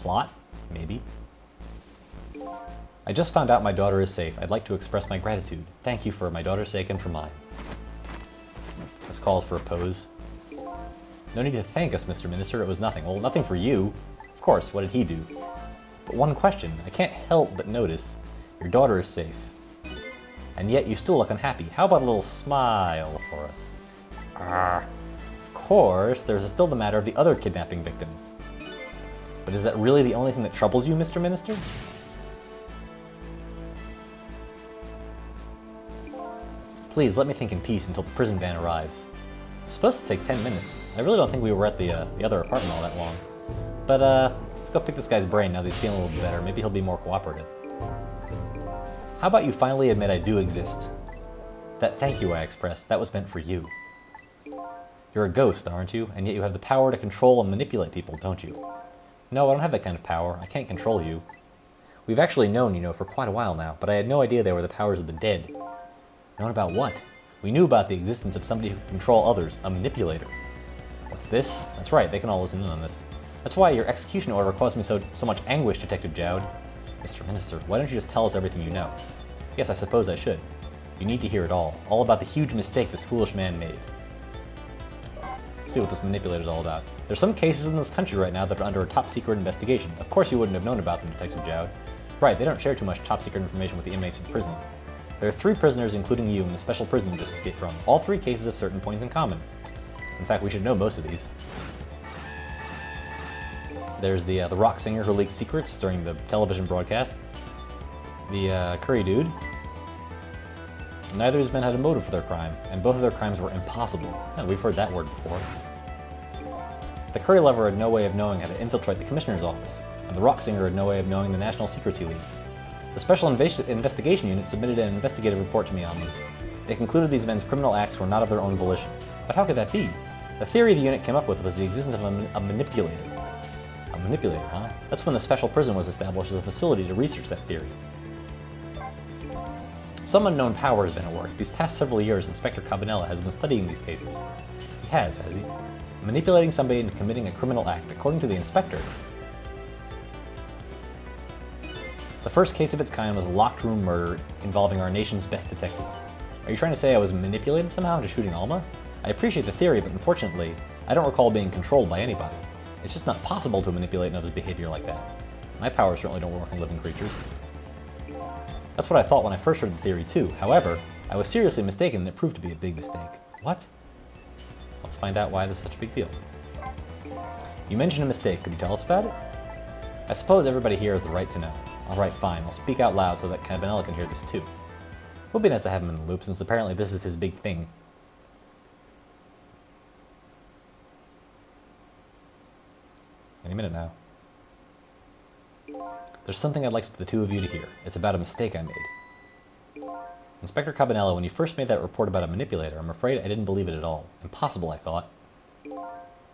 plot? Maybe. I just found out my daughter is safe. I'd like to express my gratitude. Thank you for my daughter's sake and for mine. This calls for a pose. No need to thank us, Mr. Minister. It was nothing. Well, nothing for you. Of course, what did he do? But one question. I can't help but notice. Your daughter is safe. And yet you still look unhappy. How about a little smile for us? Of course, there's still the matter of the other kidnapping victim. But is that really the only thing that troubles you, Mr. Minister? Please, let me think in peace until the prison van arrives. It's supposed to take 10 minutes. I really don't think we were at the other apartment all that long. But, let's go pick this guy's brain now that he's feeling a little bit better. Maybe he'll be more cooperative. How about you finally admit I do exist? That thank you I expressed, that was meant for you. You're a ghost, aren't you? And yet you have the power to control and manipulate people, don't you? No, I don't have that kind of power. I can't control you. We've actually known, you know, for quite a while now, but I had no idea they were the powers of the dead. Known about what? We knew about the existence of somebody who can control others, a manipulator. What's this? That's right, they can all listen in on this. That's why your execution order caused me so much anguish, Detective Jowd. Mr. Minister, why don't you just tell us everything you know? Yes, I suppose I should. You need to hear it all about the huge mistake this foolish man made. Let's see what this manipulator's all about. There's some cases in this country right now that are under a top-secret investigation. Of course you wouldn't have known about them, Detective Jowd. Right, they don't share too much top-secret information with the inmates in prison. There are 3 prisoners, including you, in the special prison you just escaped from. All 3 cases have certain points in common. In fact, we should know most of these. There's the rock singer who leaked secrets during the television broadcast. The curry dude. Neither of these men had a motive for their crime, and both of their crimes were impossible. Yeah, we've heard that word before. The curry lover had no way of knowing how to infiltrate the commissioner's office, and the rock singer had no way of knowing the national secrets he leaked. The Special Investigation Unit submitted an investigative report to me on them. They concluded these men's criminal acts were not of their own volition. But how could that be? The theory the unit came up with was the existence of a manipulator. A manipulator, huh? That's when the special prison was established as a facility to research that theory. Some unknown power has been at work. These past several years, Inspector Cabanela has been studying these cases. He has he? Manipulating somebody into committing a criminal act, according to the inspector. The first case of its kind was a locked room murder involving our nation's best detective. Are you trying to say I was manipulated somehow into shooting Alma? I appreciate the theory, but unfortunately, I don't recall being controlled by anybody. It's just not possible to manipulate another's behavior like that. My powers certainly don't work on living creatures. That's what I thought when I first heard the theory too. However, I was seriously mistaken and it proved to be a big mistake. What? Let's find out why this is such a big deal. You mentioned a mistake. Could you tell us about it? I suppose everybody here has the right to know. Alright, fine. I'll speak out loud so that Cabanela can hear this too. It would be nice to have him in the loop, since apparently this is his big thing. Any minute now. There's something I'd like the 2 of you to hear. It's about a mistake I made. Inspector Cabanela, when you first made that report about a manipulator, I'm afraid I didn't believe it at all. Impossible, I thought.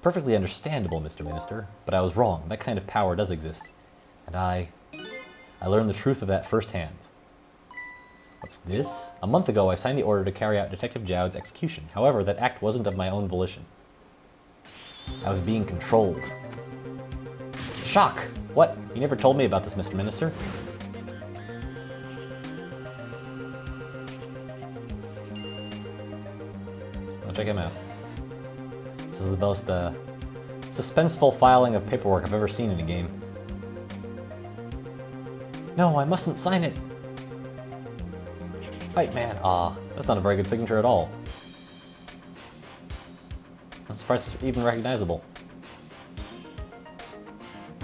Perfectly understandable, Mr. Minister, but I was wrong. That kind of power does exist. And I learned the truth of that firsthand. What's this? A month ago, I signed the order to carry out Detective Jowd's execution. However, that act wasn't of my own volition. I was being controlled. Shock! What? You never told me about this, Mr. Minister? I'll check him out. This is the most suspenseful filing of paperwork I've ever seen in a game. No, I mustn't sign it! Fight man. Ah, that's not a very good signature at all. I'm surprised it's even recognizable.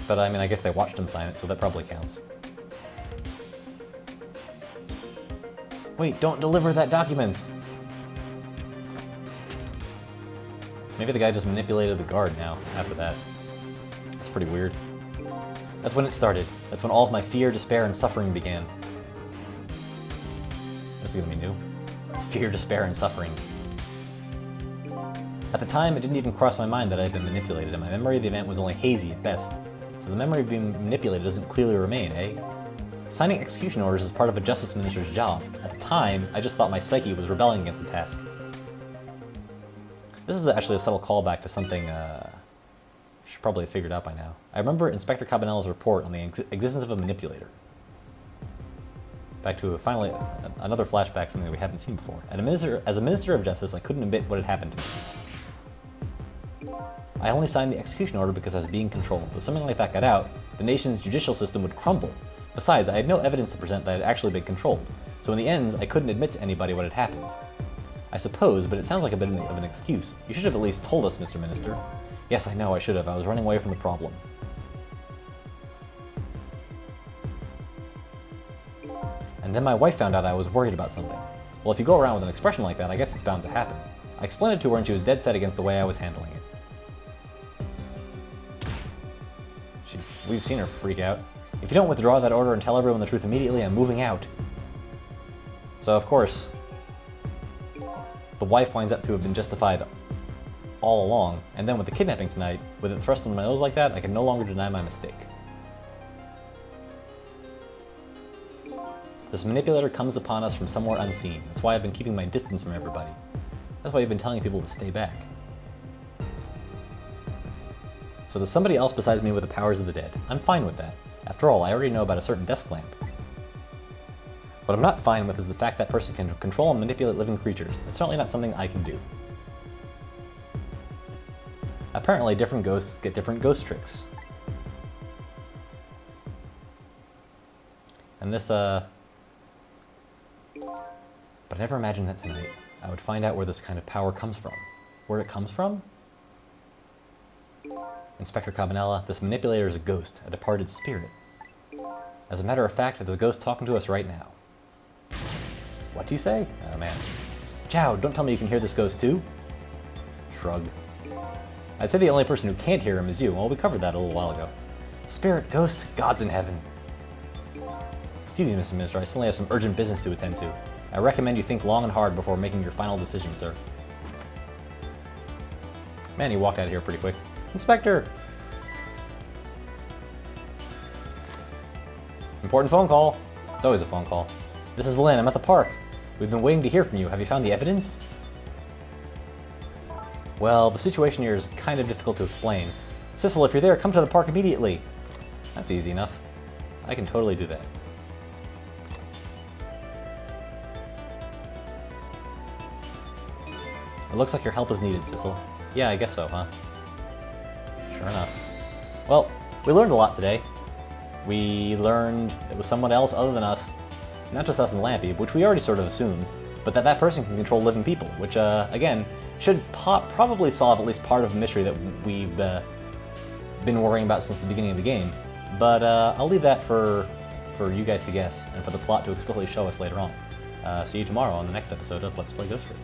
But I mean, I guess they watched him sign it, so that probably counts. Wait, don't deliver that document! Maybe the guy just manipulated the guard now, after that. That's pretty weird. That's when it started. That's when all of my fear, despair, and suffering began. This is gonna be new. Fear, despair, and suffering. At the time, it didn't even cross my mind that I had been manipulated, and my memory of the event was only hazy at best. So the memory of being manipulated doesn't clearly remain, eh? Signing execution orders is part of a justice minister's job. At the time, I just thought my psyche was rebelling against the task. This is actually a subtle callback to something Should probably have figured out by now. I remember Inspector Cabanela's report on the existence of a manipulator. Back to finally another flashback, something that we haven't seen before. As a minister of justice, I couldn't admit what had happened to me. I only signed the execution order because I was being controlled. If something like that got out, the nation's judicial system would crumble. Besides, I had no evidence to present that I had actually been controlled. So in the end, I couldn't admit to anybody what had happened. I suppose, but it sounds like a bit of an excuse. You should have at least told us, Mr. Minister. Yes, I know, I should have. I was running away from the problem. And then my wife found out I was worried about something. Well, if you go around with an expression like that, I guess it's bound to happen. I explained it to her and she was dead set against the way I was handling it. We've seen her freak out. If you don't withdraw that order and tell everyone the truth immediately, I'm moving out. So, of course, the wife winds up to have been justified all along, and then with the kidnapping tonight, with it thrust on my nose like that, I can no longer deny my mistake. This manipulator comes upon us from somewhere unseen. That's why I've been keeping my distance from everybody. That's why I've been telling people to stay back. So there's somebody else besides me with the powers of the dead. I'm fine with that. After all, I already know about a certain desk lamp. What I'm not fine with is the fact that person can control and manipulate living creatures. It's certainly not something I can do. Apparently, different ghosts get different ghost tricks. And this, But I never imagined that tonight I would find out where this kind of power comes from. Where it comes from? Inspector Cabanela, this manipulator is a ghost, a departed spirit. As a matter of fact, there's a ghost talking to us right now. What do you say? Oh man. Chow, don't tell me you can hear this ghost too? Shrug. I'd say the only person who can't hear him is you. Well, we covered that a little while ago. Spirit, ghost, God's in heaven. Excuse me, Mr. Minister, I suddenly have some urgent business to attend to. I recommend you think long and hard before making your final decision, sir. Man, he walked out of here pretty quick. Inspector! Important phone call. It's always a phone call. This is Lynn, I'm at the park. We've been waiting to hear from you. Have you found the evidence? Well, the situation here is kind of difficult to explain. Cecil, if you're there, come to the park immediately. That's easy enough. I can totally do that. It looks like your help is needed, Cecil. Yeah, I guess so, huh? Sure enough. Well, we learned a lot today. We learned it was someone else other than us, not just us and Lampy, which we already sort of assumed, but that person can control living people, which, again, should probably solve at least part of the mystery that we've been worrying about since the beginning of the game. But I'll leave that for you guys to guess, and for the plot to explicitly show us later on. See you tomorrow on the next episode of Let's Play Ghost Trick.